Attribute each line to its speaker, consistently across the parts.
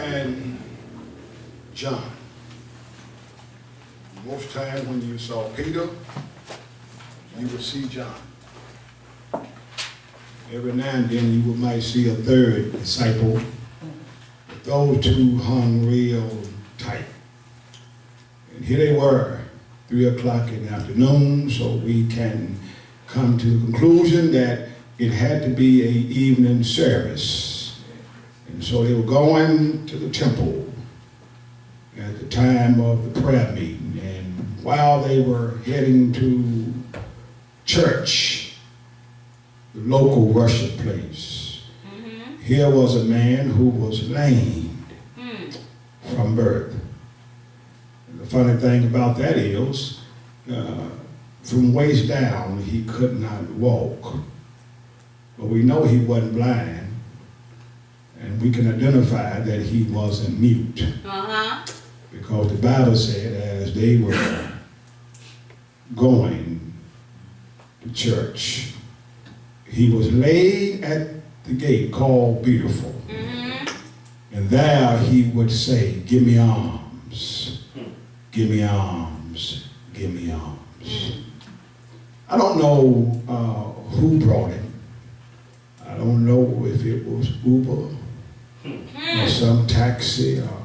Speaker 1: and John. Most times when you saw Peter, you would see John. Every now and then you might see a third disciple. But those two hung real tight. And here they were, 3 o'clock in the afternoon, so we can come to the conclusion that it had to be an evening service. And so they were going to the temple at the time of the prayer meeting. And while they were heading to church, the local worship place, here was a man who was lame from birth. And the funny thing about that is, from waist down, he could not walk. But we know he wasn't blind, and we can identify that he wasn't mute. Because the Bible said as they were going to church, he was laid at the gate called Beautiful. And there he would say, "Give me arms, give me arms, give me arms." I don't know who brought him. I don't know if it was Uber or some taxi or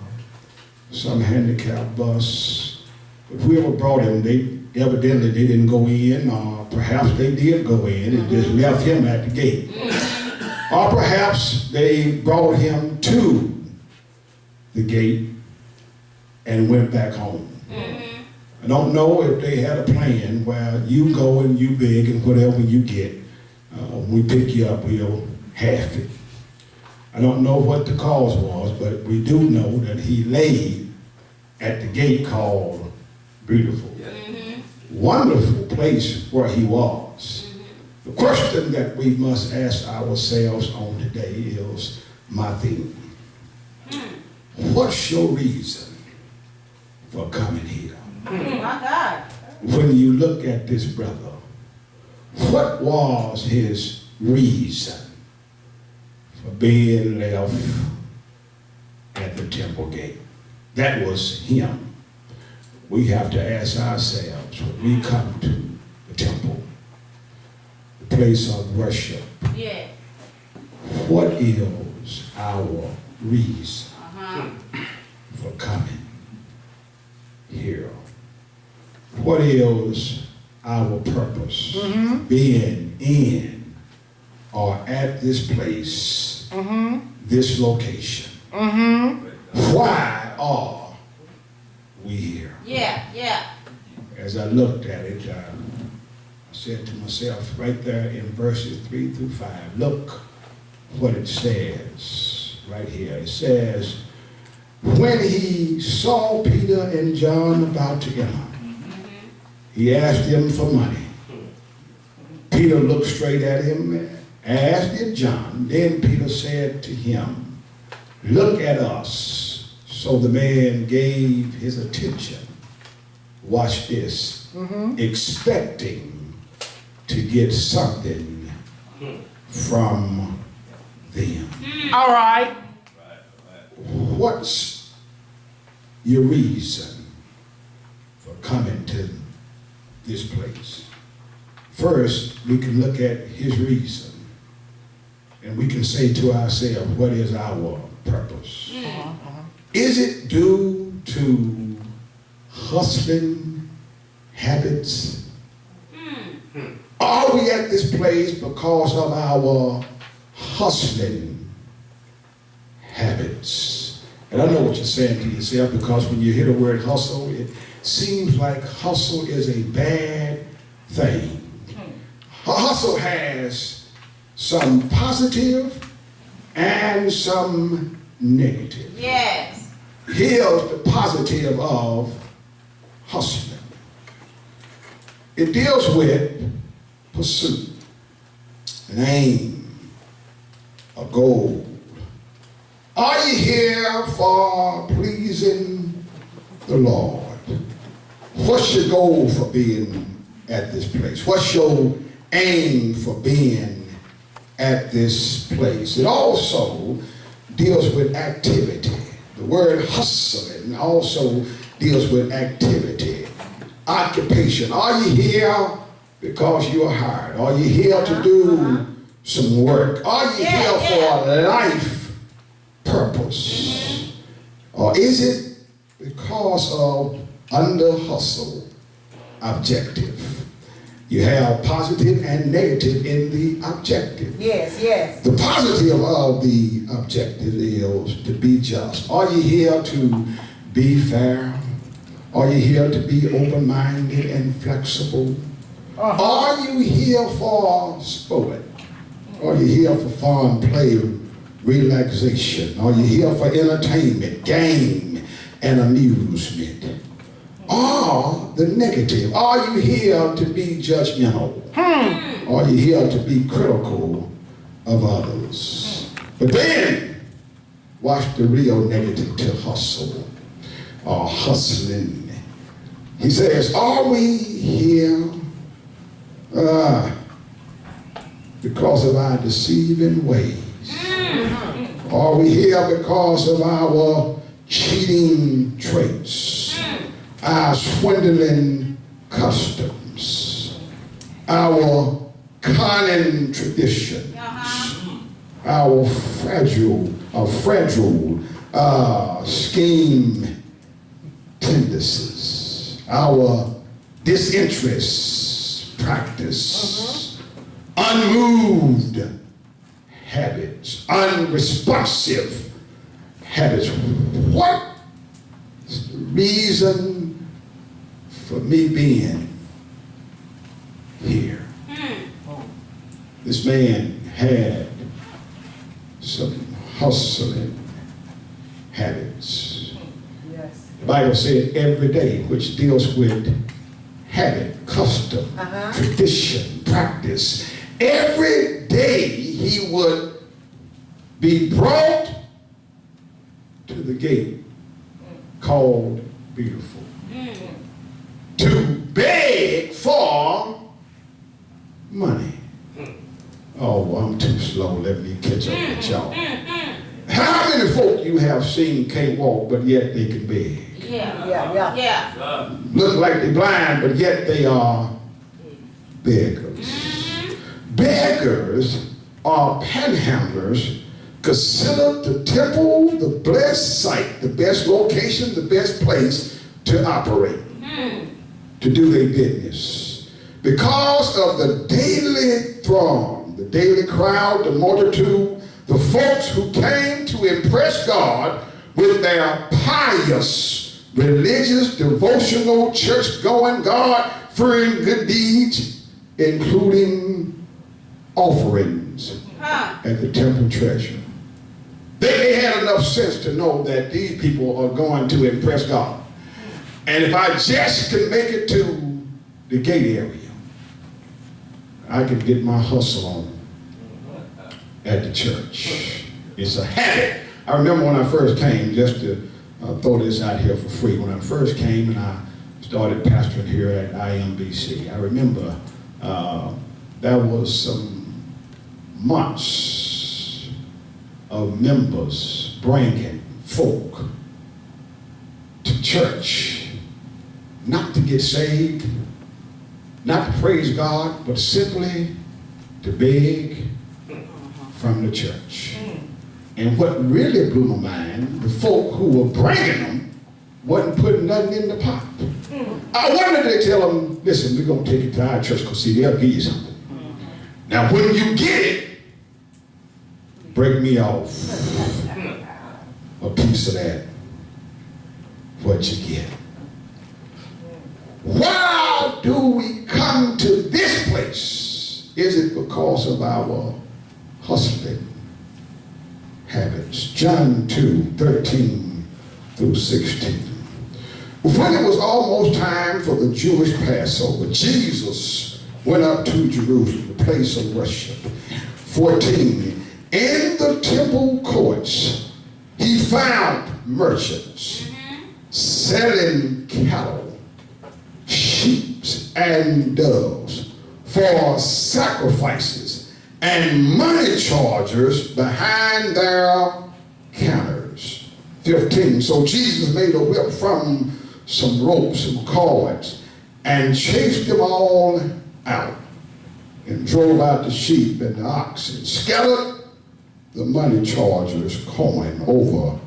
Speaker 1: some handicapped bus. But whoever brought him, they didn't go in, or perhaps they did go in and just left him at the gate. Or perhaps they brought him to the gate and went back home. I don't know if they had a plan where you go and you beg and whatever you get, we pick you up, we'll half it. I don't know what the cause was, but we do know that he laid at the gate called Beautiful. Wonderful place where he was. The question that we must ask ourselves on today is my theme. What's your reason for coming here?
Speaker 2: My God.
Speaker 1: When you look at this brother, what was his reason for being left at the temple gate? That was him. We have to ask ourselves when we come to the temple, the place of worship, what is our reason for coming here? What is our purpose being in or at this place, this location? Why are we here? As I looked at it, I said to myself, right there in verses 3 through 5, look what it says right here. It says, when he saw Peter and John about to enter, he asked them for money. Peter looked straight at him, as did John. Then Peter said to him, "Look at us." So the man gave his attention. Watch this. Expecting to get something from them.
Speaker 2: All right.
Speaker 1: What's your reason for coming to this place? First, we can look at his reason, and we can say to ourselves, what is our purpose? Is it due to hustling habits? Are we at this place because of our hustling habits? And I know what you're saying to yourself, because when you hear the word hustle, it seems like hustle is a bad thing. Hustle has some positive and some negative. Here's the positive of hustling. It deals with pursuit, an aim, a goal. Are you here for pleasing the Lord? What's your goal for being at this place? What's your aim for being at this place? It also deals with activity. The word hustling also deals with activity, occupation. Are you here because you are hired? Are you here to do some work? Are you here for a life purpose? Or is it because of under hustle objective? You have positive and negative in the objective.
Speaker 2: Yes, yes.
Speaker 1: The positive of the objective is to be just. Are you here to be fair? Are you here to be open-minded and flexible? Are you here for sport? Are you here for fun, play, relaxation? Are you here for entertainment, game, and amusement? Or the negative, are you here to be judgmental? Are you here to be critical of others? But then, watch the real negative to hustle or hustling. He says, are we here because of our deceiving ways? Are we here because of our cheating traits? Our swindling customs, our cunning traditions, our fragile scheme tendencies, our disinterest practice, unmoved habits, unresponsive habits. What is the reason for me being here? This man had some hustling habits.
Speaker 2: Yes.
Speaker 1: The Bible said every day, which deals with habit, custom, tradition, practice. Every day he would be brought to the gate called Beautiful to beg for money. Oh, I'm too slow. Let me catch up with y'all. How many folk you have seen can't walk, but yet they can beg?
Speaker 2: Yeah.
Speaker 1: Look like they're blind, but yet they are beggars. Beggars are panhandlers, considered the temple the blessed site, the best location, the best place to operate, to do their business. Because of the daily throng, the daily crowd, the multitude, the folks who came to impress God with their pious, religious, devotional, church-going, God-fearing good deeds, including offerings at the temple treasure. They had enough sense to know that these people are going to impress God. And if I just can make it to the gate area, I can get my hustle on at the church. It's a habit. I remember when I first came, just to throw this out here for free, when I first came and I started pastoring here at IMBC, I remember there was some months of members bringing folk to church, not to get saved, not to praise God, but simply to beg from the church. And what really blew my mind, the folk who were bringing them wasn't putting nothing in the pot. I wonder if they tell them, listen, we're going to take it to our church because see, they'll give you something. Now, when you get it, break me off a piece of that, what you get. Why do we come to this place? Is it because of our hustling habits? John 2:13 through 16. When it was almost time for the Jewish Passover, Jesus went up to Jerusalem, the place of worship. 14. In the temple courts, he found merchants selling cattle, sheep, and doves for sacrifices, and money chargers behind their counters. 15. So Jesus made a whip from some ropes, some cords, and chased them all out, and drove out the sheep and the oxen, scattered the money chargers' coin over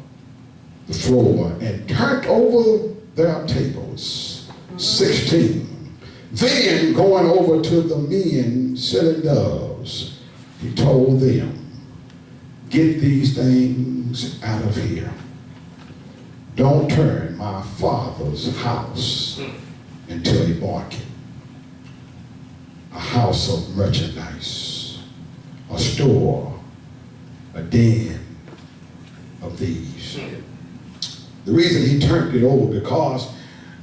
Speaker 1: the floor, and turned over their tables. 16. Then, going over to the men selling doves, he told them, get these things out of here. Don't turn my Father's house into a market, a house of merchandise, a store, a den of thieves. The reason he turned it over, because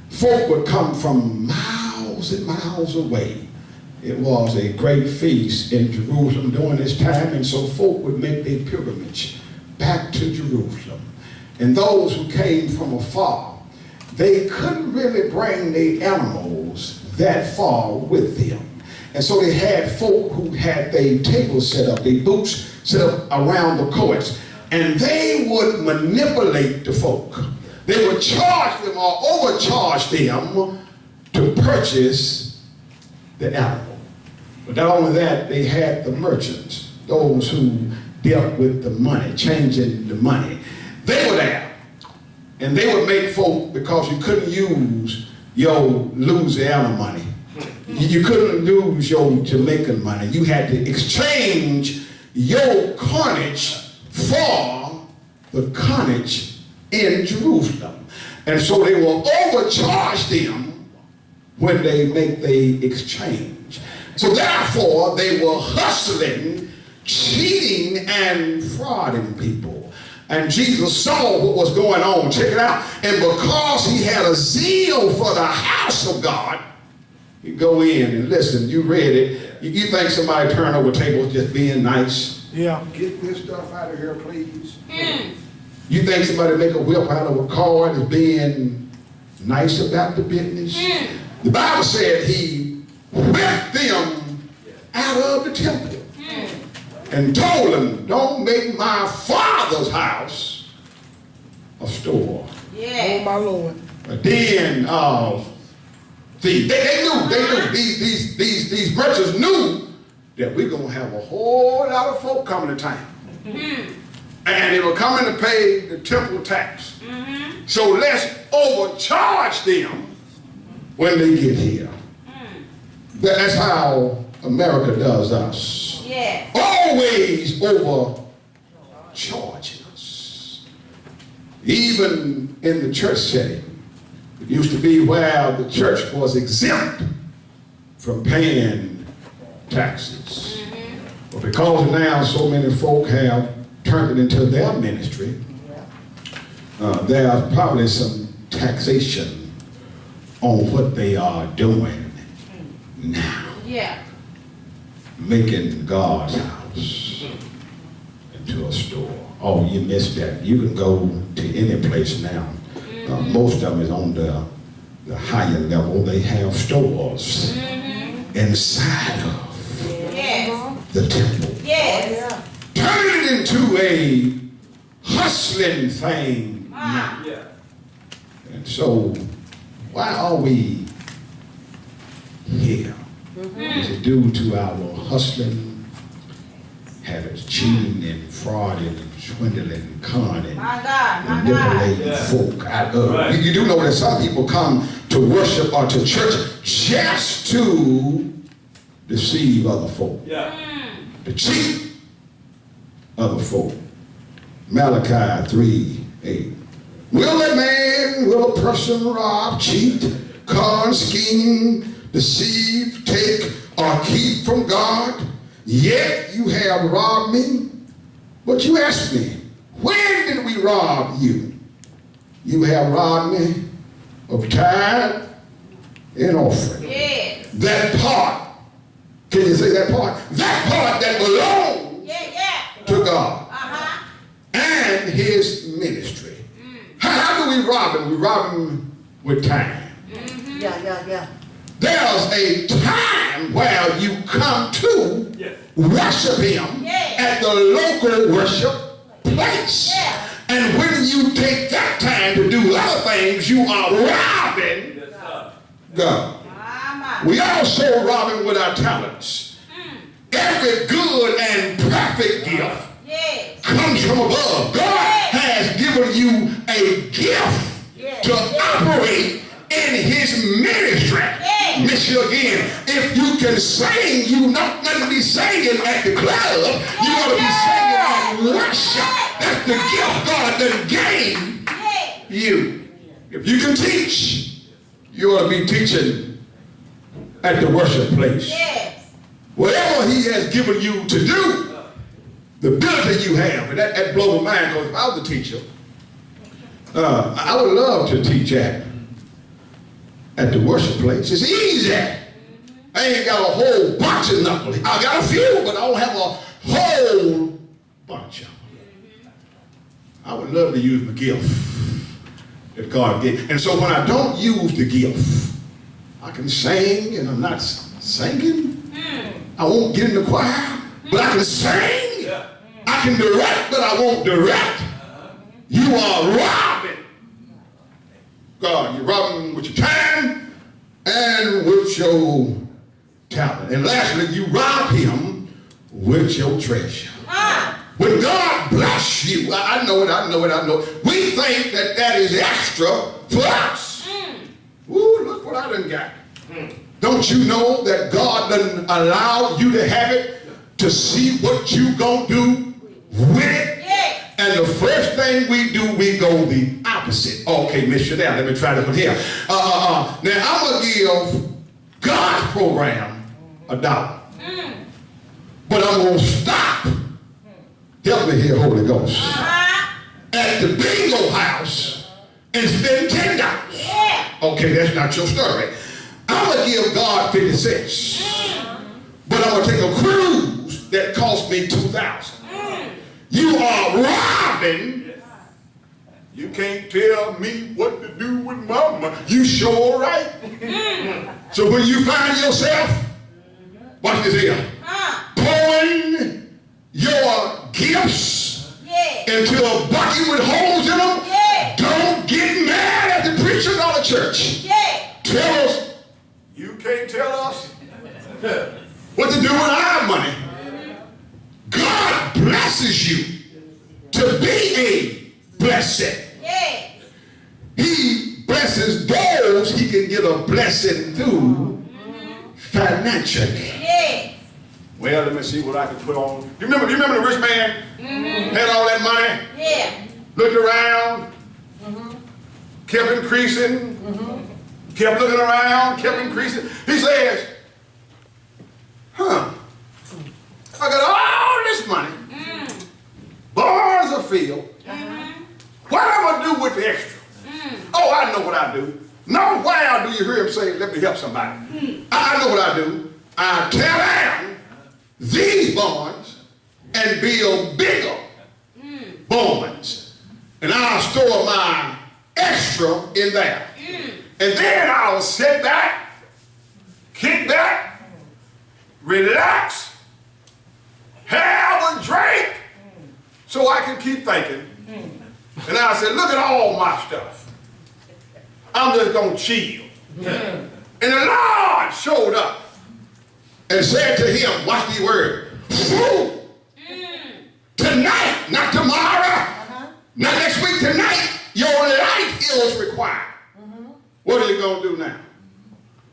Speaker 1: folk would come from miles and miles away. It was a great feast in Jerusalem during this time, and so folk would make their pilgrimage back to Jerusalem. And those who came from afar, they couldn't really bring their animals that far with them. And so they had folk who had their tables set up, their booths set up around the courts, and they would manipulate the folk. They would charge them or overcharge them to purchase the animal. But not only that, they had the merchants, those who dealt with the money, changing the money. They were there, and they would make folk, because you couldn't use your Louisiana money. You couldn't use your Jamaican money. You had to exchange your carnage for the carnage in Jerusalem. And so they will overcharge them when they make the exchange. So therefore, they were hustling, cheating, and frauding people. And Jesus saw what was going on. Check it out. And because he had a zeal for the house of God, he'd go in and listen. You read it. You think somebody turned over tables just being nice?
Speaker 3: Yeah.
Speaker 1: Get this stuff out of here, please. You think somebody make a whip out of a cord as being nice about the business? The Bible said he whipped them out of the temple and told them, don't make my Father's house a store.
Speaker 3: Oh, my Lord.
Speaker 1: A den of thieves. They knew, these merchants knew that we're going to have a whole lot of folk coming to town. And they were coming to pay the temple tax. So let's overcharge them when they get here. That's how America does us. Always overcharging us. Even in the church setting. It used to be where the church was exempt from paying taxes. But because now so many folk have turned it into their ministry, there's probably some taxation on what they are doing now. Making God's house into a store. Oh, you missed that. You can go to any place now. Most of them is on the higher level. They have stores inside of the temple. Turn it into a hustling thing now. And so, why are we here? Is it due to our hustling habits, cheating and frauding and swindling and conning, manipulating folk out of? You do know that some people come to worship or to church just to deceive other folk, to cheat other folk. Malachi 3:8. Will a person rob, cheat, con, scheme, deceive, take, or keep from God? Yet you have robbed me. But you ask me, when did we rob you? You have robbed me of tithe and offering. That part, can you say that part? That part that belongs to God and his ministry. How do we rob him? We rob him with time. There's a time where you come to worship him at the local worship place. And when you take that time to do other things, you are robbing God. We also rob him with our talents. Every good and perfect gift comes from above. God has given you a gift to operate in his ministry. M.L.Gee, if you can sing, you're not going to be singing at the club. You're going to be singing at worship. That's the gift God done gave you. If you can teach, you ought to be teaching at the worship place. Whatever he has given you to do, the ability you have, and that blows my mind, because if I was a teacher, I would love to teach at the worship place. It's easy. I ain't got a whole bunch of knuckles. I got a few, but I don't have a whole bunch of them. I would love to use my gift that God gave. And so when I don't use the gift, I can sing and I'm not singing. I won't get in the choir, but I can sing. I can direct, but I won't direct. You are robbing God. You're robbing with your time and with your talent. And lastly, you rob him with your treasure. When God bless you, I know it. We think that is extra for us. Ooh, look what I done got. Don't you know that God doesn't allow you to have it to see what you gonna do with it? And the first thing we do, we go the opposite. Okay, Mr. Down, let me try this one here. Now, I'm going to give God's program $1. But I'm going to stop. Help me here, Holy Ghost. At the bingo house and spend $10. Okay, that's not your story. I'm going to give God 50 cents. But I'm going to take a cruise that cost me $2,000. You are robbing. You can't tell me what to do with mama. You sure right. So when you find yourself, watch this here, pouring your gifts into a bucket with holes in them, don't get mad at the preacher or the church. Tell us, you can't tell us what to do with our money. God blesses you to be a blessing. He blesses those he can get a blessing through financially. Well, let me see what I can put on. You remember the rich man had all that money? Looked around, kept increasing, kept looking around, kept increasing. He says, I got all this money, barns of field. What am I going to do with the extra? Oh, I know what I do. Now, why do you hear him say, let me help somebody? I know what I do. I tear down these barns and build bigger barns. And I'll store my extra in there. And then I'll sit back, kick back, relax, have a drink, so I can keep thinking. And I said, look at all my stuff. I'm just going to chill. And the Lord showed up and said to him, watch these words, tonight, not tomorrow, not next week, tonight, your life is required. What are you going to do now?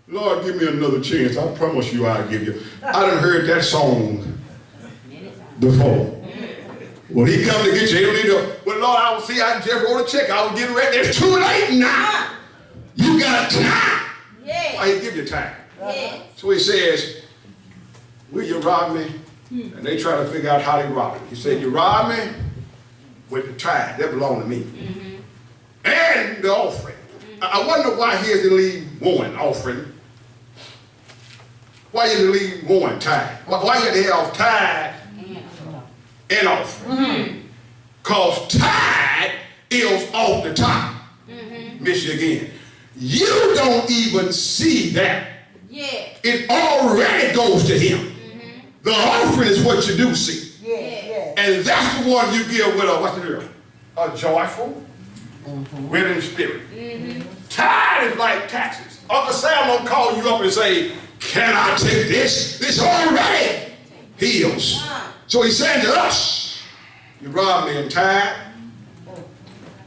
Speaker 1: Lord, give me another chance. I promise you I'll give you. I done heard that song before. When he come to get you, he don't need to, well, Lord, I will see, I just wrote a check. I was getting ready. It's too late now. You got time. Why he give you time? So he says, will you rob me? And they try to figure out how they rob him. He said, you rob me with the tithe. That belong to me. And the offering. I wonder why he has to leave one offering. Why you have to leave one tithe? Why you have to have tithe and offering? Because tithe is off the top. Miss you again. You don't even see that. It already goes to him. The offering is what you do see. And that's the one you give with a, what's the deal? are joyful, willing in spirit. Tithe is like taxes. Uncle Sam will call you up and say, can I take this? This already heals. So he's saying to us, you rob me in tithe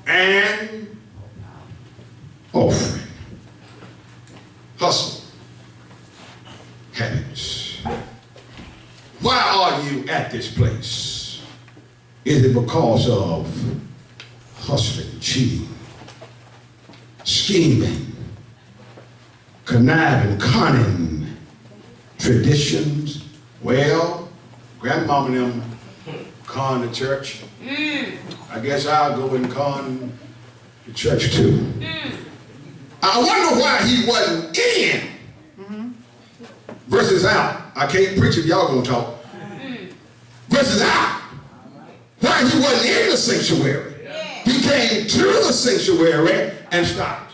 Speaker 1: and offering. Hustle. Habits. Why are you at this place? Is it because of hustling, cheating, scheming, conniving, cunning, traditions? Well, grandmama and them con the church. I guess I'll go and con the church too. I wonder why he wasn't in versus out. I can't preach if y'all gonna talk. Versus out. Why he wasn't in the sanctuary. He came to the sanctuary and stopped.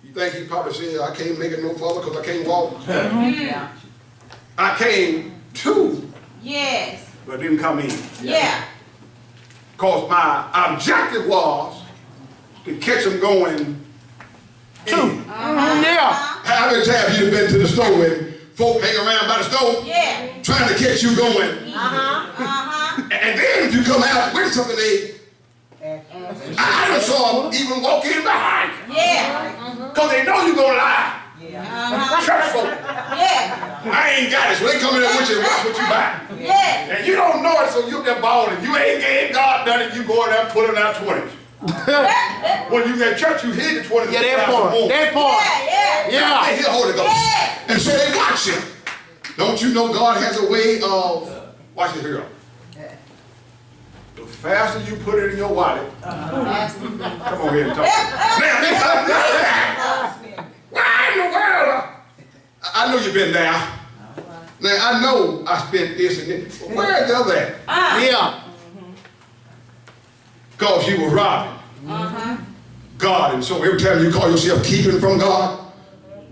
Speaker 1: You think he probably said, I can't make it no further because I can't walk? I came to.
Speaker 2: Yes.
Speaker 1: But didn't come in.
Speaker 2: Yeah.
Speaker 1: Because my objective was to catch them going in. How many times you been to the store when folk hang around by the stove?
Speaker 2: Yeah.
Speaker 1: Trying to catch you going. And then if you come out with something, I done saw them even walk in behind you.
Speaker 2: Yeah.
Speaker 1: Because they know you're going to lie. Church folk.
Speaker 2: Yeah.
Speaker 1: I ain't got it, so they come in there with you and watch what you buy.
Speaker 2: Yeah.
Speaker 1: And you don't know it, so you get balling. You ain't gave God done it, you go in there and pulling out 20s. When you at church, you hid the 20s.
Speaker 3: Yeah, that part. That part.
Speaker 2: Yeah.
Speaker 1: They hear the Holy Ghost.
Speaker 2: Yeah.
Speaker 1: And so they got you. Don't you know God has a way of, watch it here. The faster you put it in your wallet, come on here and talk. Why in the world? I know you've been there. Now, I know I spent this and this. But where is the other at?
Speaker 3: Yeah.
Speaker 1: Because you were robbing God. And so every time you call yourself keeping from God,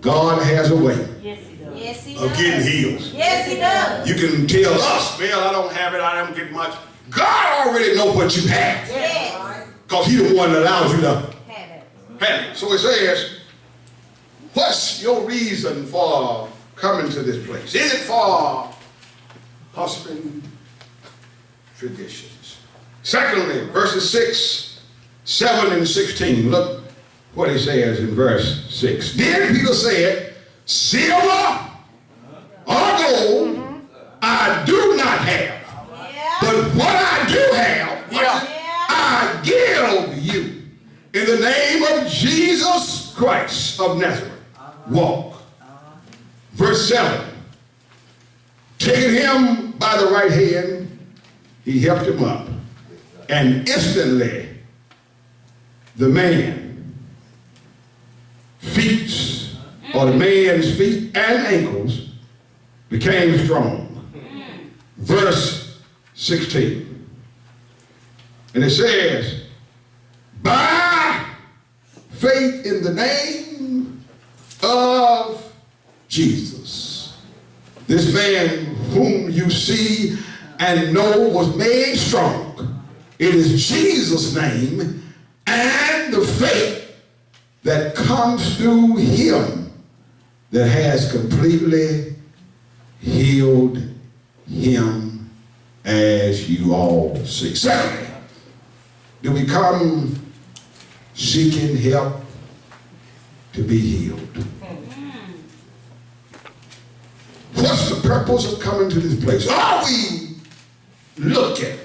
Speaker 1: God has a way
Speaker 2: Yes, he
Speaker 1: of
Speaker 2: does.
Speaker 1: getting healed.
Speaker 2: Yes, he does.
Speaker 1: You can tell us, well, I don't have it, I don't get much. God already knows what you have.
Speaker 2: Yes.
Speaker 1: Because he's the one that allows you to
Speaker 2: Have it.
Speaker 1: have it. So it says, what's your reason for coming to this place? Is it for husband traditions? Secondly, verses 6, 7, and 16. Look what he says in verse 6. Then Peter said, silver or gold I do not have. But what I do have, I give you. In the name of Jesus Christ of Nazareth, walk. Verse 7. Taking him by the right hand, he helped him up. And instantly, the man's feet and ankles became strong. Verse 16. And it says, by faith in the name of Jesus, this man whom you see and know was made strong. It is Jesus' name and the faith that comes through him that has completely healed him, as you all see. Secondly, do we come seeking help to be healed? What's the purpose of coming to this place? Are we looking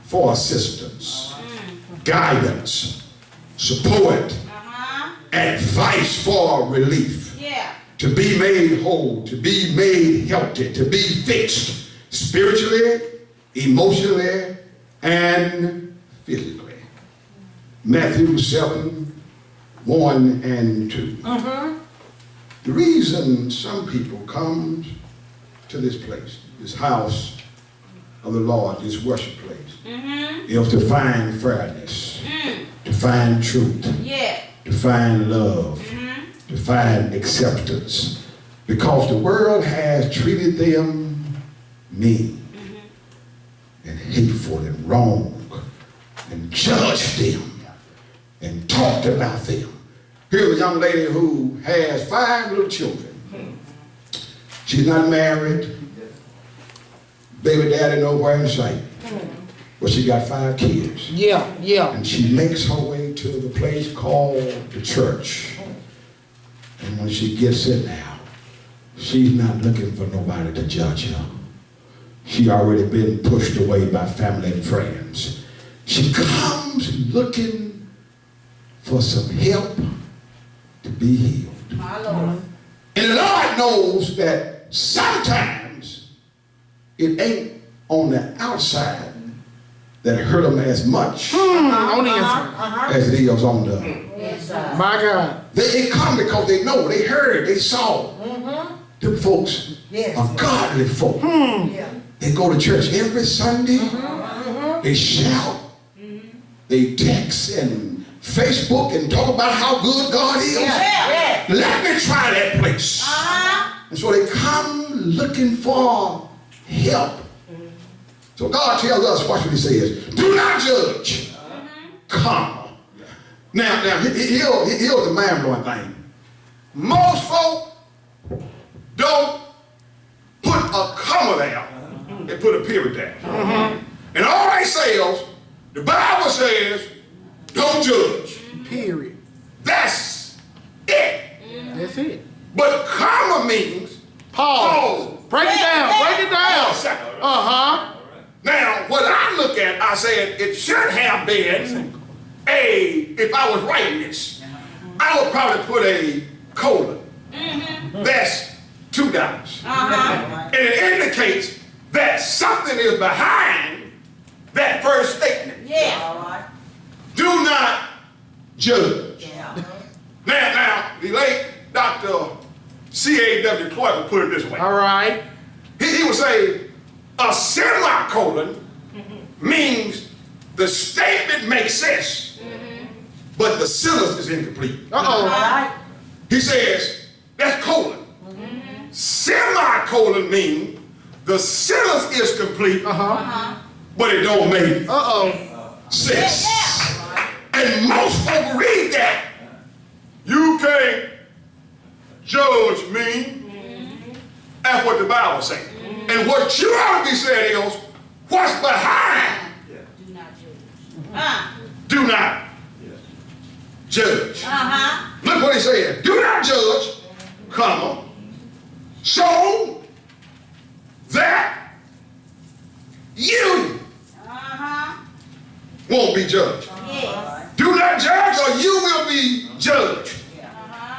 Speaker 1: for assistance, guidance, support, advice for relief? To be made whole, to be made healthy, to be fixed spiritually, emotionally, and physically. Matthew 7, 1 and 2. The reason some people come to this place, this house of the Lord, this worship place, is to find fairness, to find truth, to find love, to find acceptance, because the world has treated them mean and hateful and wrong and judged them and talked about them. Here's a young lady who has 5 little children. She's not married. Baby daddy nowhere in sight. But she got 5 kids.
Speaker 3: Yeah, yeah.
Speaker 1: And she makes her way to the place called the church. And when she gets in there, she's not looking for nobody to judge her. She already been pushed away by family and friends. She comes looking for some help to be healed.
Speaker 2: My Lord.
Speaker 1: And the Lord knows that sometimes it ain't on the outside that hurt them as much
Speaker 3: On the inside.
Speaker 1: as it is on the.
Speaker 2: Yes, sir.
Speaker 3: My God.
Speaker 1: They come because they know, they heard, they saw. Them folks are godly folk. They go to church every Sunday. They shout. They text and Facebook and talk about how good God is.
Speaker 2: Yeah.
Speaker 1: Let me try that place. And so they come looking for help. So God tells us, watch what he says. Do not judge. Come. Now, here's the mind-blowing thing. Most folk don't put a comma there. They put a period there. And all they say is, the Bible says, don't judge.
Speaker 3: Period.
Speaker 1: That's it.
Speaker 3: That's it.
Speaker 1: But comma means
Speaker 3: Pause. Break it down. Break it down.
Speaker 1: Second.
Speaker 3: Uh-huh.
Speaker 1: Now, what I look at, I said it should have been if I was writing this, I would probably put a colon. That's $2. And it indicates that something is behind that first statement.
Speaker 2: Yeah.
Speaker 1: Do not judge. Now, the late Dr. C.A.W. Clark would put it this way.
Speaker 3: All right.
Speaker 1: He would say, a semicolon means the statement makes sense, but the sentence is incomplete.
Speaker 3: Uh-oh.
Speaker 1: He says, that's colon. Semicolon means the sentence is complete, but it don't make
Speaker 3: Uh-oh.
Speaker 1: sense. And most folk read that. You can't judge me. That's what the Bible says. And what you ought to be saying is, what's behind?
Speaker 2: Do not judge.
Speaker 1: Do not judge. Look what he said. Do not judge, comma, so that you won't be judged.
Speaker 2: Yes.
Speaker 1: Do not judge or you will be judged.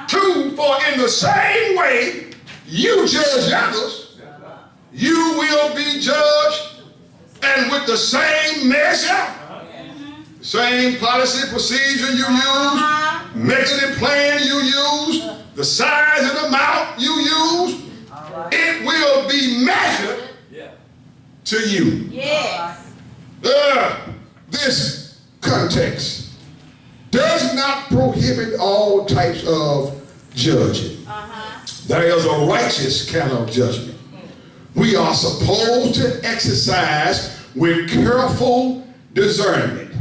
Speaker 1: 2, for in the same way you judge others, you will be judged, and with the same measure, same policy, procedure you use, method and plan you use, the size and amount you use, it will be measured to you.
Speaker 2: Yes.
Speaker 1: This context does not prohibit all types of judging. There is a righteous kind of judgment. We are supposed to exercise with careful discernment.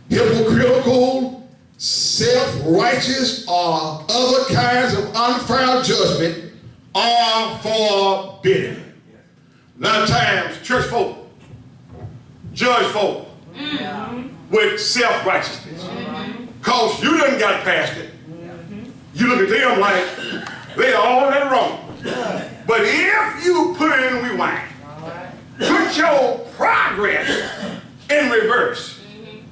Speaker 1: Hypocritical, self-righteous, or other kinds of unfair judgment are forbidden. A lot of times, church folk judge folk with self-righteousness. Because you done got past it. You look at them like they are all that wrong. But if you put it in rewind, put your progress in reverse,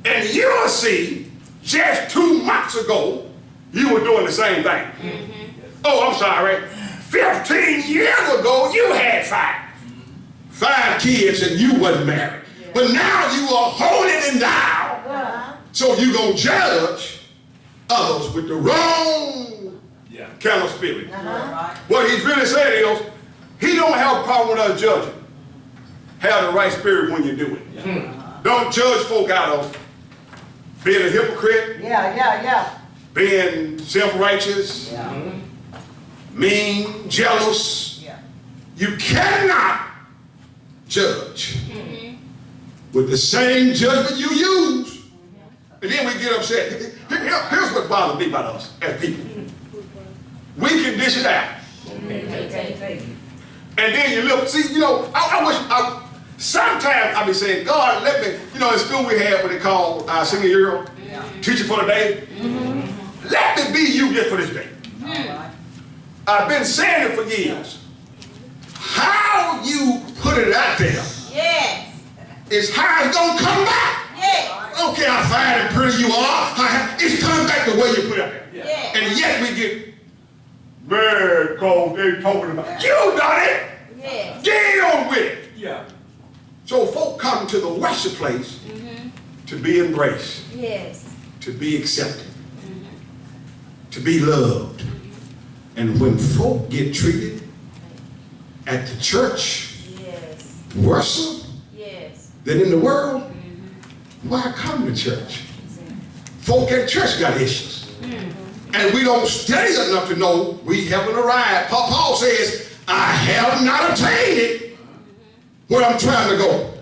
Speaker 1: and you'll see just 2 months ago, you were doing the same thing. Oh, I'm sorry. 15 years ago, you had 5 kids and you wasn't married. But now you are holding them down. So you're going to judge others with the wrong kind of spirit. What he's really saying is, he don't have a problem with us judging. Have the right spirit when you do it. Don't judge folk out of being a hypocrite, being self-righteous, mean, jealous. You cannot judge with the same judgment you use. And then we get upset. Here's what bothers me about us as people. We can dish it out. And then you look, see, you know, I wish, sometimes I be saying, God, let me, you know, in school we had what they call our senior year, teacher for the day. Let me be you just for this day. I've been saying it for years. How you put it out there is how it's going to come back. I don't care how fine and pretty you are, it's coming back the way you put it out there. And yet we get mad because they talking about, you done it. Deal with it. So folk come to the worship place to be embraced, to be accepted, to be loved. And when folk get treated at the church, worship, than in the world, why come to church? Folk at church got issues. And we don't study enough to know we haven't arrived. Paul says, I have not attained it where I'm trying to go.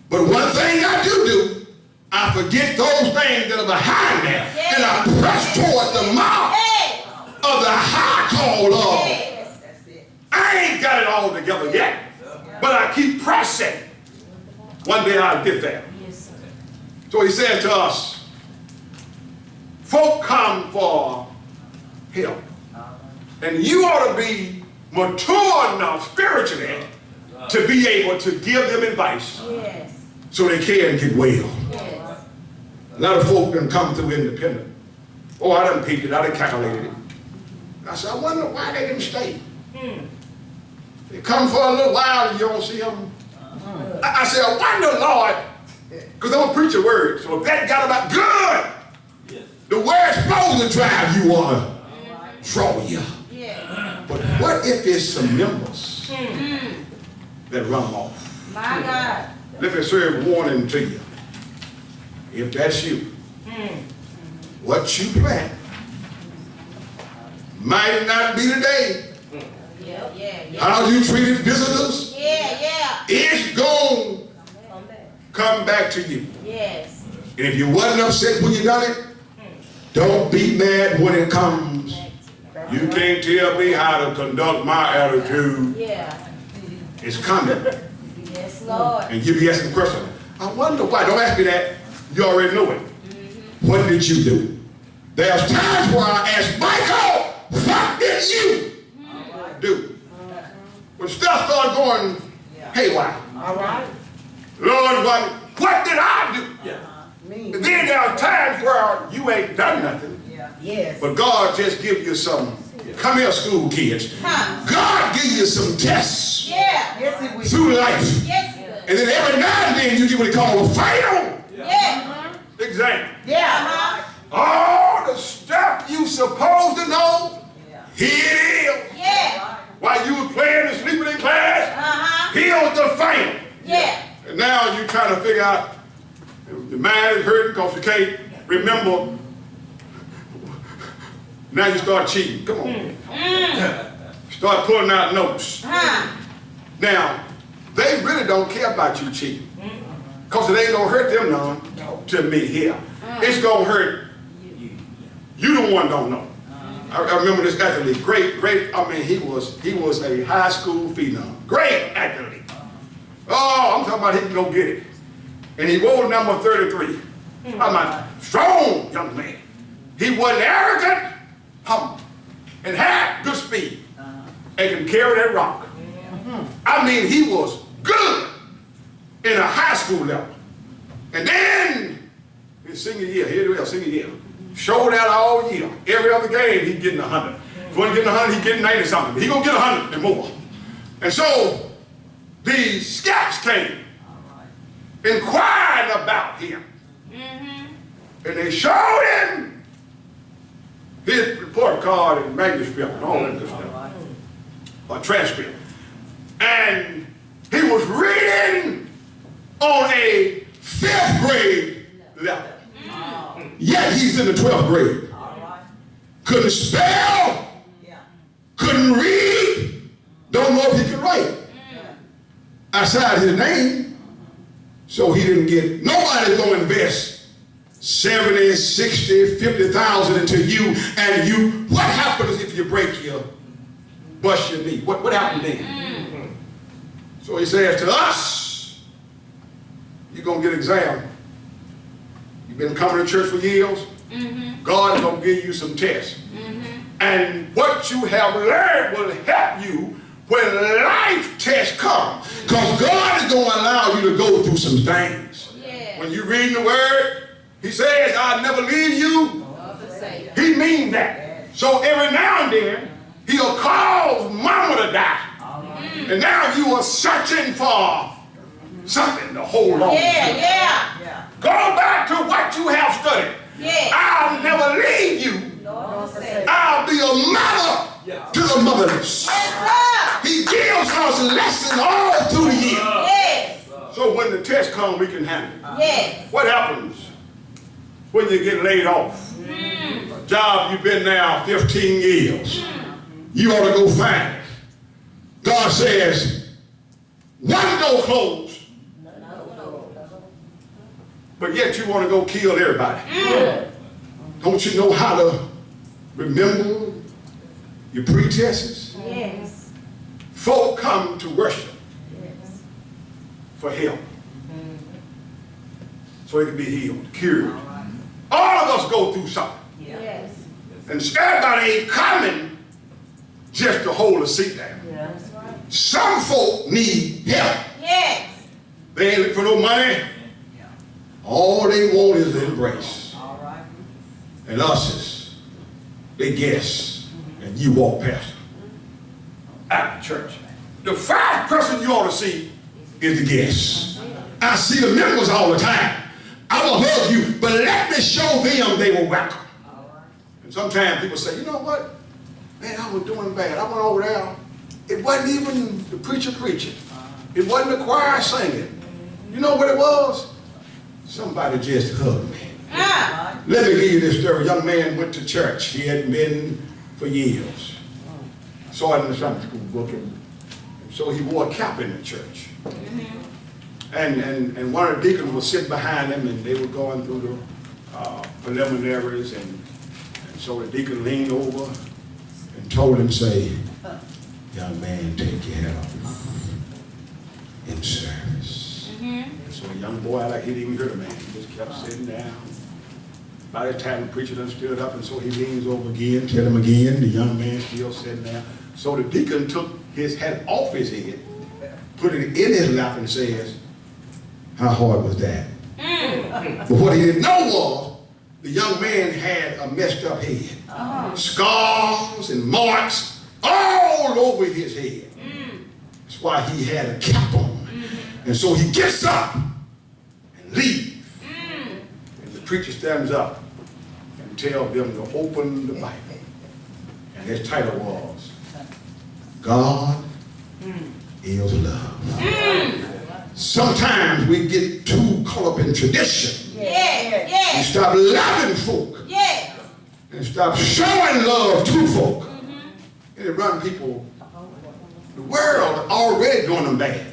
Speaker 1: But one thing I do, I forget those things that are behind me, and I press toward the mark of the high call of. I ain't got it all together yet, but I keep pressing. One day I'll get there. So he said to us, folk come for help. And you ought to be mature enough spiritually to be able to give them advice so they can get well. A lot of folk done come through independent. Oh, I done peeped it, I done calculated it. I said, I wonder why they didn't stay. They come for a little while and you don't see them. I said, I wonder, Lord, because I'm going to preach a word. So if that got about good, the word's supposed to drive you on, draw you. But what if there's some members that run off?
Speaker 2: My God.
Speaker 1: Let me serve warning to you. If that's you, what you plant might not be today. How you treated visitors, it's going to come back to you. And if you wasn't upset when you done it, don't be mad when it comes. You can't tell me how to conduct my attitude. It's coming.
Speaker 2: Lord.
Speaker 1: And you be asking questions. I wonder why. Don't ask me that. You already know it. What did you do? There's times where I ask Michael, what did you do? When stuff started going haywire. Lord, what did I do? And then there are times where you ain't done nothing. But God just give you some, come here school kids. God give you some tests through life. And then every now and then you get what they call a final exam. All the stuff you supposed to know, here it is. While you were playing and sleeping in class, here's the final. And now you're trying to figure out, the mind is hurting because you can't remember. Now you start cheating. Come on. Start pulling out notes. Now, they really don't care about you cheating. Because it ain't going to hurt them none to me here. It's going to hurt you, the one don't know. I remember this athlete, great, I mean, he was a high school phenom. Great athlete. Oh, I'm talking about he can go get it. And he wore number 33. I'm a strong young man. He wasn't arrogant, humble, and had good speed, and could carry that rock. I mean, he was good in a high school level. And then, his senior year, senior year, showed out all year. Every other game, he's getting 100. If he wasn't getting 100, he's getting 90 something. He gonna get 100 and more. And so, the scouts came, inquiring about him. And they showed him his report card and manuscript and all that good stuff. Or transcript. And he was reading on a 5th grade level. Yet he's in the 12th grade. Couldn't spell, couldn't read, don't know if he could write. Outside his name, so he didn't get, nobody's going to invest 70, 60, 50,000 into you, and you, what happens if you bust your knee? What happened then? So he says to us, you're going to get examined. You've been coming to church for years. God is going to give you some tests. And what you have learned will help you when life tests come. Because God is going to allow you to go through some things.
Speaker 2: Yeah.
Speaker 1: When you read the word, he says, I'll never leave you. He means that. So every now and then, he'll cause mama to die. And now you are searching for something to hold on to.
Speaker 2: Yeah.
Speaker 1: Go back to what you have studied.
Speaker 2: Yeah.
Speaker 1: I'll never leave you. I'll be a mother to the motherless. He gives us lessons all through the year.
Speaker 2: Yes.
Speaker 1: So when the test comes, we can handle it.
Speaker 2: Yes.
Speaker 1: What happens when you get laid off? A job you've been there 15 years. You ought to go find it. God says, one door closed. But yet you want to go kill everybody. Don't you know how to remember your pretests?
Speaker 2: Yes.
Speaker 1: Folk come to worship for help. So he can be healed, cured. All of us go through something.
Speaker 2: Yes.
Speaker 1: And everybody ain't coming just to hold a seat down.
Speaker 2: That's right.
Speaker 1: Some folk need help.
Speaker 2: Yes.
Speaker 1: They ain't looking for no money. All they want is the embrace.
Speaker 2: All right.
Speaker 1: And us is, they guess, and you walk past them at the church. The first person you ought to see is the guest. I see the members all the time. I will hug you, but let me show them they were welcome. And sometimes people say, you know what? Man, I was doing bad. I went over there. It wasn't even the preacher preaching. It wasn't the choir singing. You know what it was? Somebody just hugged me. Let me give you this story. A young man went to church. He hadn't been for years. Saw it in the Sunday school book. And so he wore a cap in the church. And one of the deacons was sitting behind him, and they were going through the preliminaries. And so the deacon leaned over and told him, say, young man, take your hat off in service. So the young boy, like he didn't even hear the man. He just kept sitting down. By the time the preacher done stood up, and so he leans over again, tell him again, the young man still sitting down. So the deacon took his hat off his head, put it in his lap, and says, how hard was that? But what he didn't know was, the young man had a messed up head. Scars and marks all over his head. That's why he had a cap on. And so he gets up and leaves. And the preacher stands up and tells them to open the Bible. And his title was, God is love. Sometimes we get too caught up in tradition. And stop loving folk. And stop showing love to folk. And it run people, the world already doing them bad.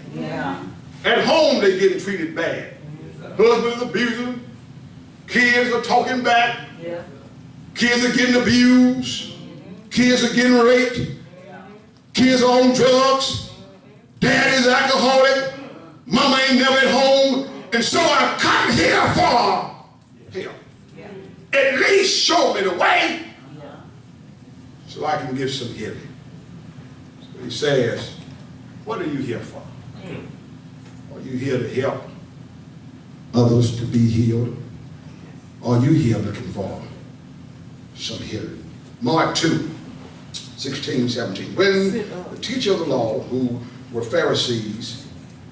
Speaker 1: At home, they getting treated bad. Husbands abusing, kids are talking back, kids are getting abused, kids are getting raped, kids are on drugs, dad is alcoholic, mama ain't never at home, and so I come here for help. At least show me the way so I can get some healing. So he says, what are you here for? Are you here to help others to be healed? Or are you here looking for some healing? Mark 2, 16, 17. When the teacher of the law, who were Pharisees,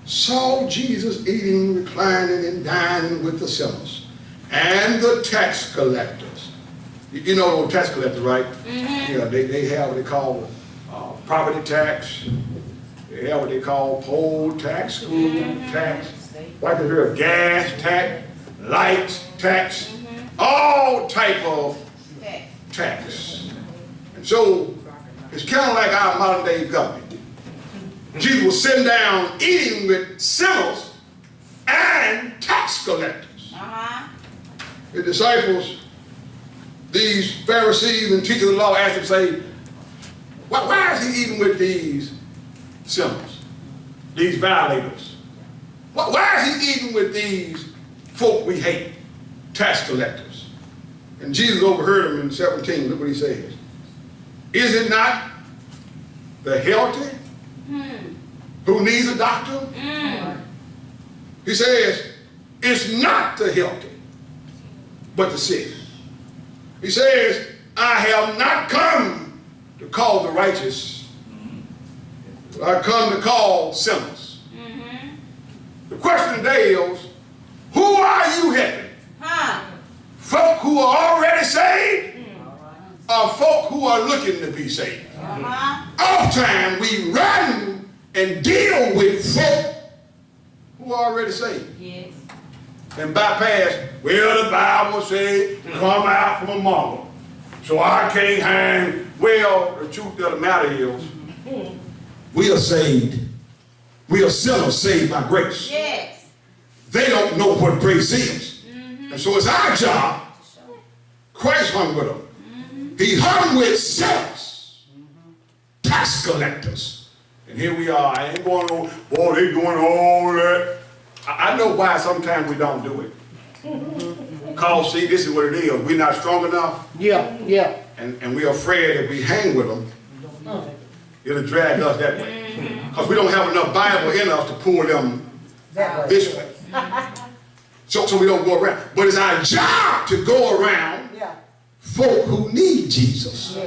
Speaker 1: saw Jesus eating, reclining, and dining with the sinners and the tax collectors. You know those tax collectors, right? Yeah, they have what they call property tax. They have what they call poll tax, school tax, what they hear, gas tax, lights tax, all type of tax. And so it's kind of like our modern day government. Jesus was sitting down eating with sinners and tax collectors.
Speaker 4: the disciples, these Pharisees and teachers of the law asked him, say, why is he eating with these sinners, these violators? Why is he eating with these folk we hate, tax collectors? And Jesus overheard him in 17. Look what he says. Is it not the healthy who needs a doctor? He says, it's not the healthy, but the sick. He says, I have not come to call the righteous, but I come to call sinners. The question today is, who are you helping? Folk who are already saved, or folk who are looking to be saved? Oftentimes we run and deal with folk who are already saved.
Speaker 2: Yes.
Speaker 4: And bypass, well, the Bible says, come out from among them, so I can't hang. Well, the truth of the matter is, we are saved. We are sinners saved by grace.
Speaker 2: Yes.
Speaker 4: They don't know what grace is. And so it's our job. Christ hung with them. He hung with sinners, tax collectors. And here we are. I ain't going on, boy, they doing all that. I know why sometimes we don't do it. Because, see, this is what it is. We're not strong enough.
Speaker 3: Yeah.
Speaker 4: And we're afraid if we hang with them, it'll drag us that way. Because we don't have enough Bible in us to pull them this way. So we don't go around. But it's our job to go around folk who need Jesus.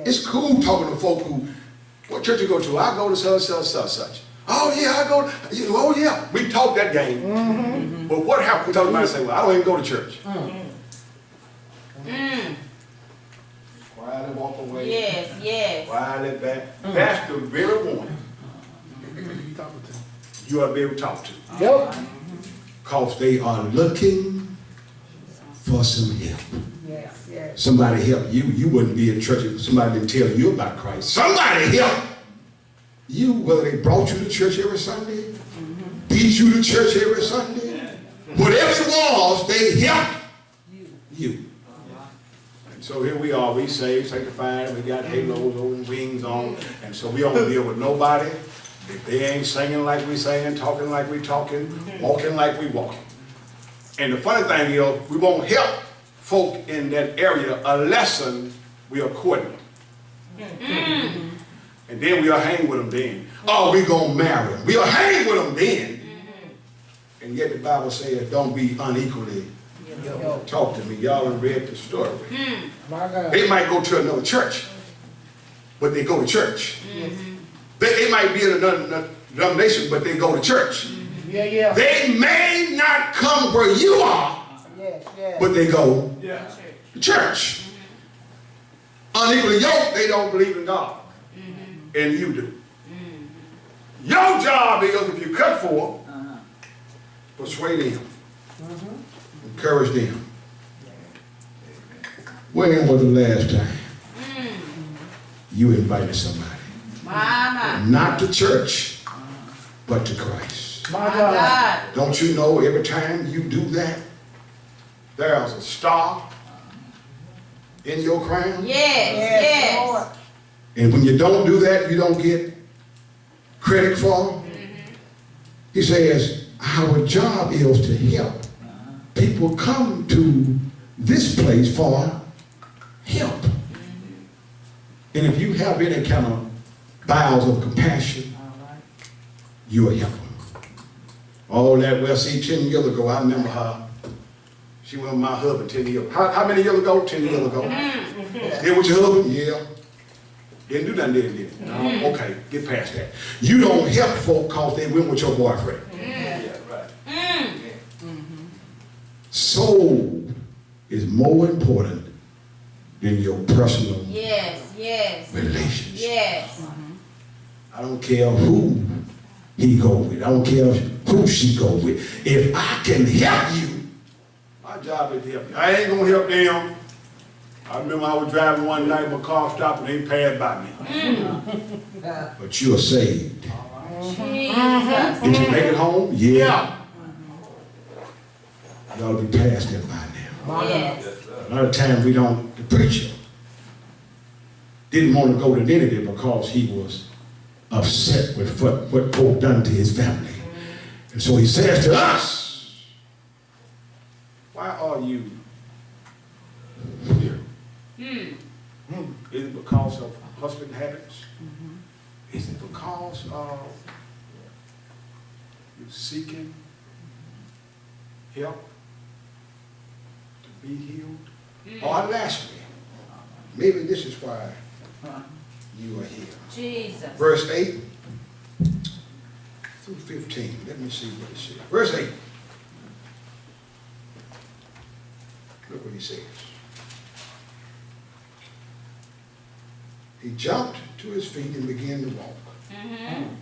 Speaker 4: It's cool talking to folk who, what church you go to? I go to such. Oh yeah, I go, oh yeah. We talk that game. But what happens? We talk about it and say, well, I don't even go to church. Quietly walk away.
Speaker 2: Yes.
Speaker 4: Quietly back. That's the very one you ought to be able to talk to.
Speaker 3: Yep.
Speaker 4: Because they are looking for some help.
Speaker 3: Yes.
Speaker 4: Somebody help you. You wouldn't be in church if somebody didn't tell you about Christ. Somebody help you, whether they brought you to church every Sunday, beat you to church every Sunday, whatever it was, they helped you. And so here we are, we saved, sanctified, we got halos over and wings on, and so we don't deal with nobody if they ain't singing like we singing, talking like we talking, walking like we walking. And the funny thing is, we won't help folk in that area unless we are courting them. And then we'll hang with them then. Oh, we gonna marry them. We'll hang with them then. And yet the Bible says, don't be unequally talk to me. Y'all have read the story. They might go to another church, but they go to church. They might be in another denomination, but they go to church. They may not come where you are, but they go to church. Unequally yoked, they don't believe in God. And you do. Your job is, if you cut for them, persuade them, encourage them. When was the last time you invited somebody? Not to church, but to Christ.
Speaker 3: My God.
Speaker 4: Don't you know every time you do that, there's a star in your crown?
Speaker 2: Yes.
Speaker 4: And when you don't do that, you don't get credit for it. He says, our job is to help people come to this place for help. And if you have any kind of bowels of compassion, you will help them. All that, well, see, 10 years ago, I remember her. She went with my husband 10 years. How many years ago? 10 years ago. Here with your husband? Yeah. Didn't do nothing, did it? No. Okay, get past that. You don't help folk because they went with your boyfriend. Soul is more important than your personal relationship. I don't care who he go with. I don't care who she go with. If I can help you, my job is to help you. I ain't gonna help them. I remember I was driving one night, my car stopped and they passed by me. But you are saved. Did you make it home? Yeah. Y'all be past that by now.
Speaker 2: Yes.
Speaker 1: A lot of times we don't, the preacher didn't want to go to Nineveh because he was upset with what folk done to his family. And so he says to us, why are you here? Is it because of husband habits? Is it because of you seeking help to be healed? Or lastly, maybe this is why you are here.
Speaker 2: Jesus.
Speaker 1: Verse 8 through 15. Let me see what it says. Verse 8. Look what he says. He jumped to his feet and began to walk.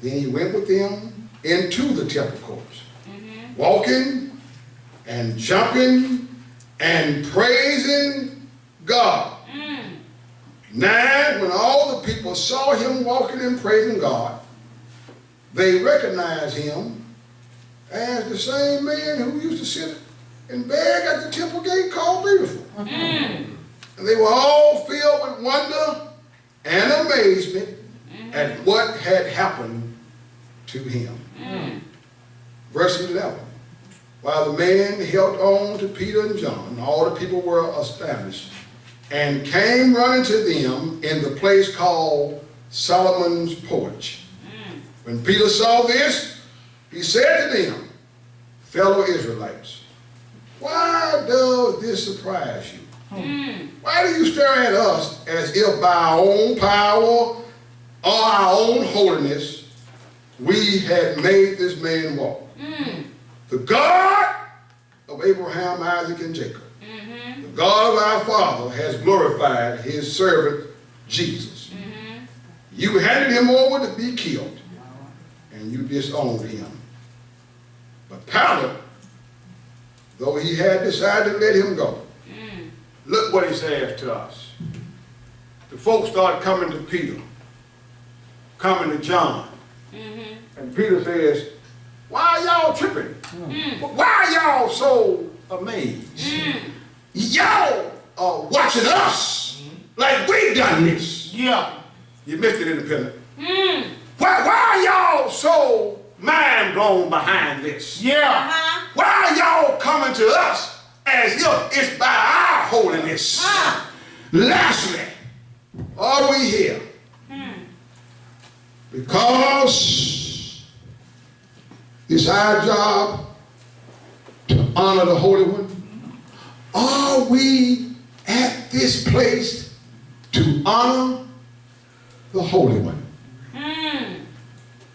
Speaker 1: Then he went with them into the temple courts, walking and jumping and praising God. 9, when all the people saw him walking and praising God, they recognized him as the same man who used to sit and beg at the temple gate called Beautiful. And they were all filled with wonder and amazement at what had happened to him. Verse 11. While the man held on to Peter and John, all the people were established and came running to them in the place called Solomon's porch. When Peter saw this, he said to them, fellow Israelites, why does this surprise you? Why do you stare at us as if by our own power or our own holiness we had made this man walk? The God of Abraham, Isaac, and Jacob, the God of our father, has glorified his servant Jesus. You handed him over to be killed, and you disowned him. But Pilate, though he had decided to let him go, look what he says to us. The folks started coming to Peter, coming to John. And Peter says, why are y'all tripping? Why are y'all so amazed? Y'all are watching us like we done this.
Speaker 3: Yeah.
Speaker 1: You missed it, independent. Why are y'all so mind blown behind this?
Speaker 3: Yeah.
Speaker 1: Why are y'all coming to us as if it's by our holiness? Lastly, are we here because it's our job to honor the Holy One? Are we at this place to honor the Holy One?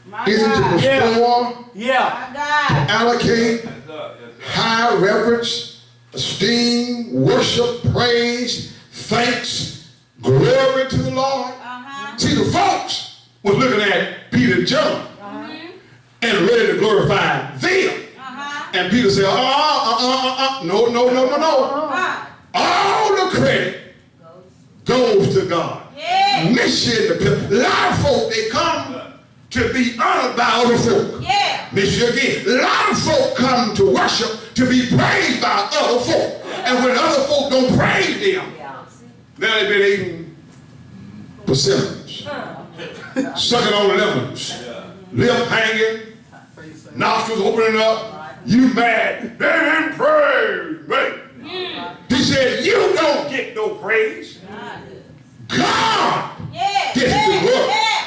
Speaker 2: My
Speaker 1: Is it to
Speaker 2: God.
Speaker 1: restore,
Speaker 3: Yeah.
Speaker 2: My God.
Speaker 1: allocate high reverence, esteem, worship, praise, thanks, glory to the Lord? See, the folks was looking at Peter and John and ready to glorify them. And Peter said, no. All the credit goes to God.
Speaker 2: Yeah.
Speaker 1: Mission, a lot of folk, they come to be honored by other folk.
Speaker 2: Yeah.
Speaker 1: Mission again. A lot of folk come to worship to be praised by other folk. And when other folk don't praise them, now they've been eating persimmons, sucking on lemons, lip hanging, nostrils opening up. You mad? They didn't praise me. He said, you don't get no praise. God
Speaker 2: Yeah.
Speaker 1: gets the glory.
Speaker 2: Yeah.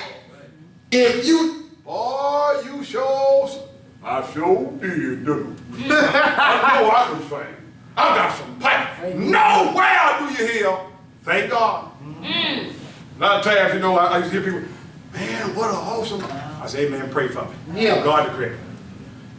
Speaker 1: If you, boy, you shows, I sure did, do. I know I can sing. I got some pipe. Nowhere do you hear, thank God. A lot of times, you know, I used to hear people, man, what an awesome. I say, man, pray for me.
Speaker 3: Yeah.
Speaker 1: God the credit.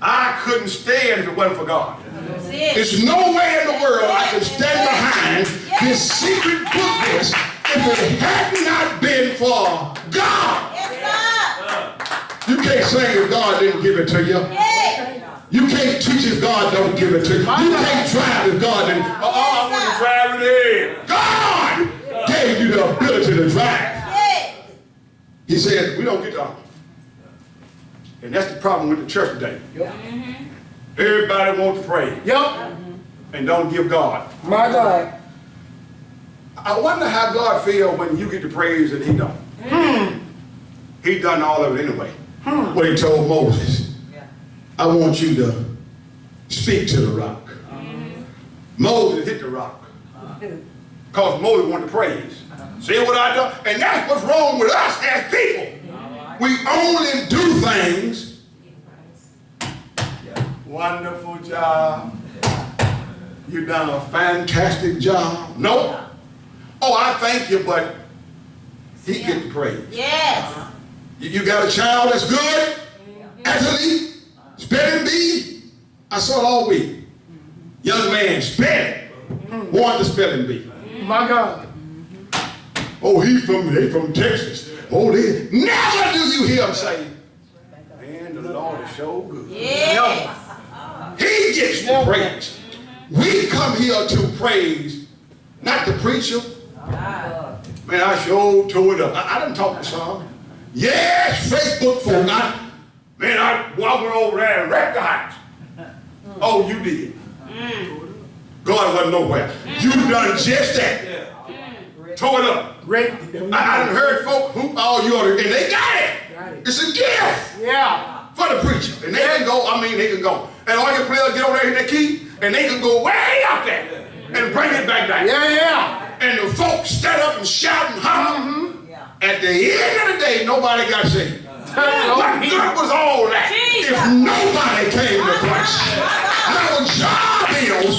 Speaker 1: I couldn't stand if it wasn't for God.
Speaker 2: That's it.
Speaker 1: There's no way in the world I could stand behind this secret book list if it had not been for God.
Speaker 2: Yes,
Speaker 1: You can't sing if God didn't give it to you.
Speaker 2: sir. Yeah.
Speaker 1: You can't teach if God don't give it to you. You can't drive if God didn't. I'm going to drive it in. God gave you the ability to drive.
Speaker 2: Yeah.
Speaker 1: He said, we don't get to. And that's the problem with the church today. Everybody wants to pray.
Speaker 3: Yep.
Speaker 4: and don't give God.
Speaker 3: My God.
Speaker 4: I wonder how God feels when you get the praise and he don't. He done all of it anyway. What he told Moses, I want you to speak to the rock. Moses hit the rock. Because Moses wanted to praise. See what I done? And that's what's wrong with us as people. We only do things. Wonderful job. You done a fantastic job. No. Oh, I thank you, but he get the praise.
Speaker 2: Yes.
Speaker 4: You got a child that's good, athlete, spelling bee. I saw it all week. Young man, spelling, wanted the spelling bee.
Speaker 3: My God.
Speaker 4: Oh, they from Texas. Oh, never do you hear him say, man, the Lord is so good.
Speaker 2: Yes.
Speaker 4: He gets the praise. We come here to praise, not the preacher. Man, I sure tore it up. I didn't talk to some. Yes, Facebook folk. Man, I walked over there and wrecked the house. Oh, you did. God wasn't nowhere. You done just that. Tore it up.
Speaker 3: Great.
Speaker 4: I done heard folk hoop all you order, and they got it. It's a gift.
Speaker 3: Yeah.
Speaker 4: For the preacher. And they can go, they can go. And all your players get over there in their key, and they can go way up there and bring it back down.
Speaker 3: Yeah.
Speaker 4: And the folks stand up and shout and holler. At the end of the day, nobody got saved. What good was all that if nobody came to Christ? Our job is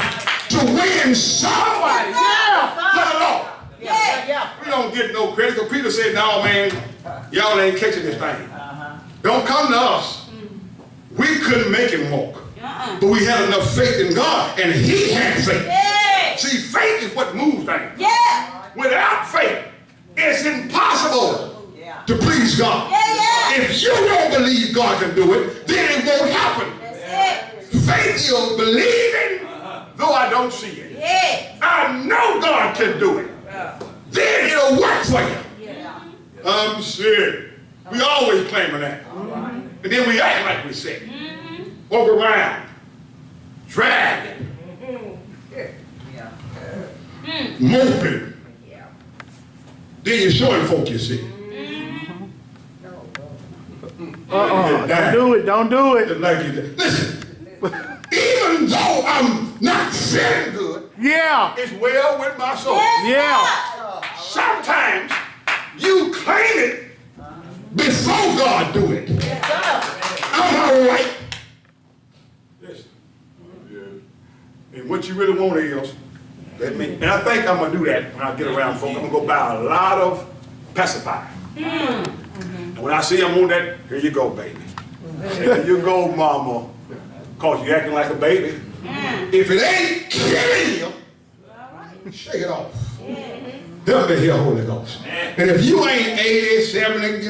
Speaker 4: to win somebody for the Lord. We don't get no credit, because Peter said, no, man, y'all ain't catching this thing. Don't come to us. We couldn't make him walk. But we had enough faith in God, and he had faith. See, faith is what moves things. Without faith, it's impossible to please God. If you don't believe God can do it, then it won't happen. Faith is believing, though I don't see it. I know God can do it. Then it'll work for you. I'm sick. We always claiming that. And then we act like we sick. Walk around, dragging, moping. Then you're showing folk you sick.
Speaker 3: Don't do it. Don't do it.
Speaker 4: Like you did. Listen, even though I'm not feeling good,
Speaker 3: Yeah.
Speaker 4: it's well with my soul.
Speaker 3: Yeah.
Speaker 4: Sometimes you claim it before God do it. I'm all right. Listen. And what you really want is, and I think I'm going to do that when I get around folk. I'm going to go buy a lot of pacifier. And when I see them on that, here you go, baby. Here you go, mama. Because you're acting like a baby. If it ain't killing you, shake it off. Help me here, Holy Ghost. And if you ain't 80, 70,